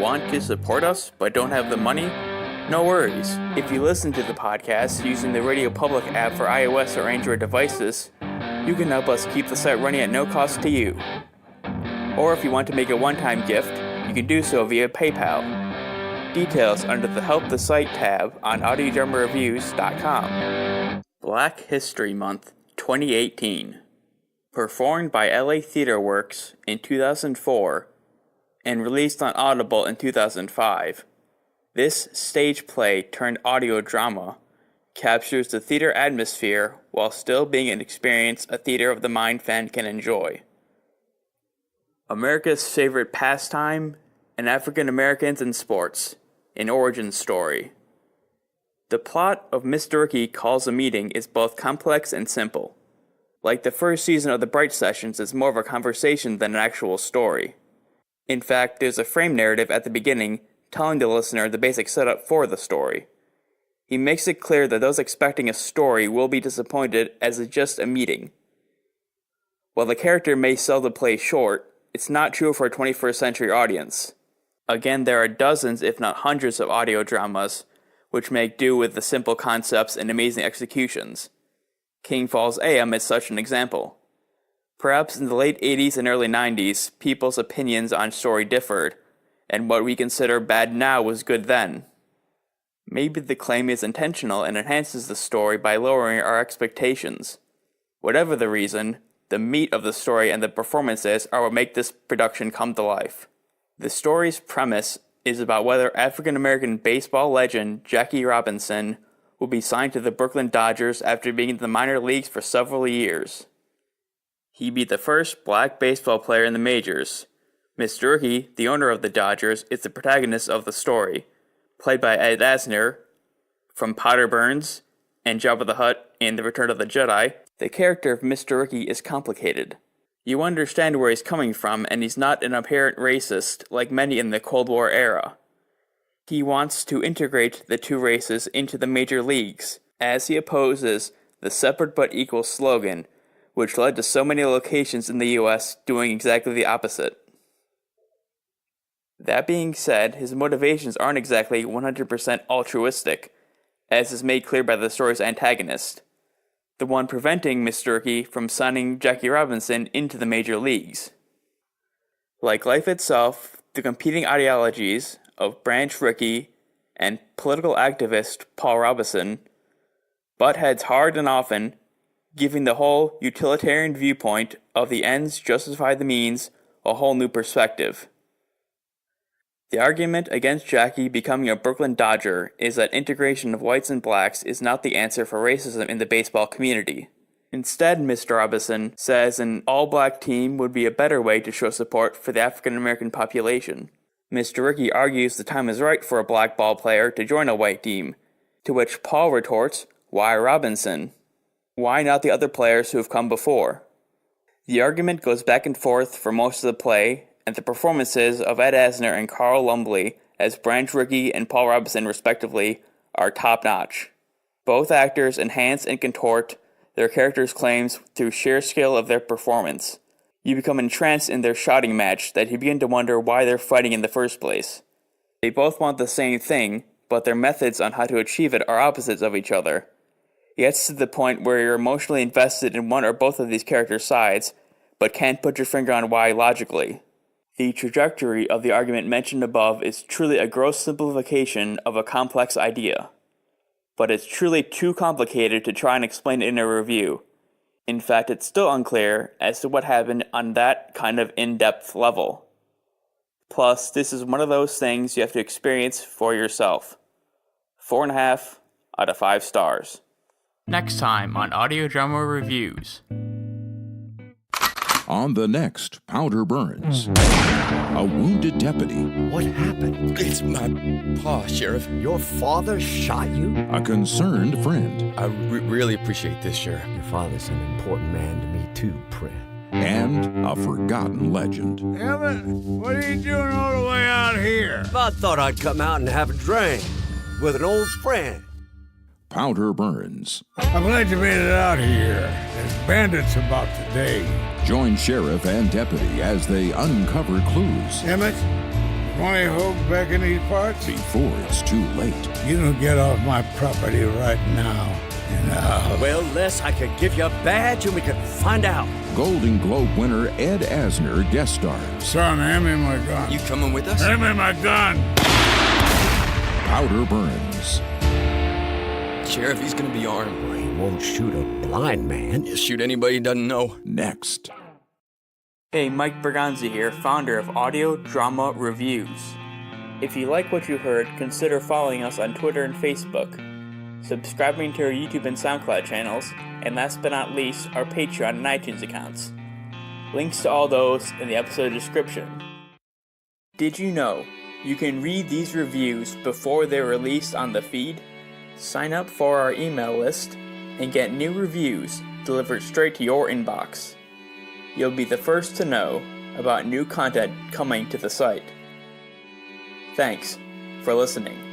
Want to support us but don't have the money? No worries. If you listen to the podcast using the Radio Public app for iOS or Android devices, you can help us keep the site running at no cost to you. Or if you want to make a one-time gift, you can do so via PayPal. Details under the Help the Site tab on audiodramareviews.com. Black History Month 2018. Performed by LA Theater Works in 2004 and released on Audible in 2005, this stage play turned audio drama captures the theater atmosphere while still being an experience a theater of the mind fan can enjoy. America's favorite pastime and African Americans in sports, an origin story. The plot of Mr. Rickey Calls a Meeting is both complex and simple. Like the first season of The Bright Sessions, it's more of a conversation than an actual story. In fact, there's a frame narrative at the beginning telling the listener the basic setup for the story. He makes it clear that those expecting a story will be disappointed as it's just a meeting. While the character may sell the play short, it's not true for a 21st century audience. Again, there are dozens if not hundreds of audio dramas which make do with the simple concepts and amazing executions. King Falls AM is such an example. Perhaps in the late 80s and early 90s, people's opinions on story differed, and what we consider bad now was good then. Maybe the claim is intentional and enhances the story by lowering our expectations. Whatever the reason, the meat of the story and the performances are what make this production come to life. The story's premise is about whether African-American baseball legend Jackie Robinson will be signed to the Brooklyn Dodgers after being in the minor leagues for several years. He'd be the first black baseball player in the majors. Mr. Rickey, the owner of the Dodgers, is the protagonist of the story, played by Ed Asner from Potter Burns and Jabba the Hutt in The Return of the Jedi. The character of Mr. Rickey is complicated. You understand where he's coming from, and he's not an apparent racist like many in the Cold War era. He wants to integrate the two races into the major leagues, as he opposes the separate but equal slogan, which led to so many locations in the US doing exactly the opposite. That being said, his motivations aren't exactly 100% altruistic, as is made clear by the story's antagonist, the one preventing Mr. Rickey from signing Jackie Robinson into the major leagues. Like life itself, the competing ideologies of Branch Rickey and political activist Paul Robeson butt heads hard and often, giving the whole utilitarian viewpoint of the ends justify the means a whole new perspective. The argument against Jackie becoming a Brooklyn Dodger is that integration of whites and blacks is not the answer for racism in the baseball community. Instead, Mr. Robinson says an all-black team would be a better way to show support for the African-American population. Mr. Rickey argues the time is right for a black ball player to join a white team, to which Paul retorts, "Why Robinson? Why not the other players who have come before?" The argument goes back and forth for most of the play, and the performances of Ed Asner and Carl Lumbly as Branch Rickey and Paul Robeson respectively are top-notch. Both actors enhance and contort their characters' claims through sheer skill of their performance. You become entranced in their shouting match that you begin to wonder why they're fighting in the first place. They both want the same thing, but their methods on how to achieve it are opposites of each other. It gets to the point where you're emotionally invested in one or both of these characters' sides, but can't put your finger on why logically. The trajectory of the argument mentioned above is truly a gross simplification of a complex idea. But it's truly too complicated to try and explain it in a review. In fact, it's still unclear as to what happened on that kind of in-depth level. Plus, this is one of those things you have to experience for yourself. 4.5 out of 5 stars. Next time on Audio Drama Reviews. On the next Powder Burns, a wounded deputy. What happened? It's my paw, Sheriff. Your father shot you? A concerned friend. I really appreciate this, Sheriff. Your father's an important man to me too, Fred. And a forgotten legend. Emmett, what are you doing all the way out here? I thought I'd come out and have a drink with an old friend. Powder Burns. I'm glad you made it out here. There's bandits about today. Join sheriff and deputy as they uncover clues. Emmett, only hope back in these parts? before it's too late. You don't get off my property right now. Well, Les, I could give you a badge and we could find out. Golden Globe winner Ed Asner guest stars. Son, hand me my gun. You coming with us? Hand me my gun. Powder Burns. Sheriff, he's gonna be armed. He won't shoot a blind man. He'll shoot anybody he doesn't know. Next. Hey, Mike Berganza here, founder of Audio Drama Reviews. If you like what you heard, consider following us on Twitter and Facebook, subscribing to our YouTube and SoundCloud channels, and last but not least, our Patreon and iTunes accounts. Links to all those in the episode description. Did you know you can read these reviews before they're released on the feed? Sign up for our email list and get new reviews delivered straight to your inbox. You'll be the first to know about new content coming to the site. Thanks for listening.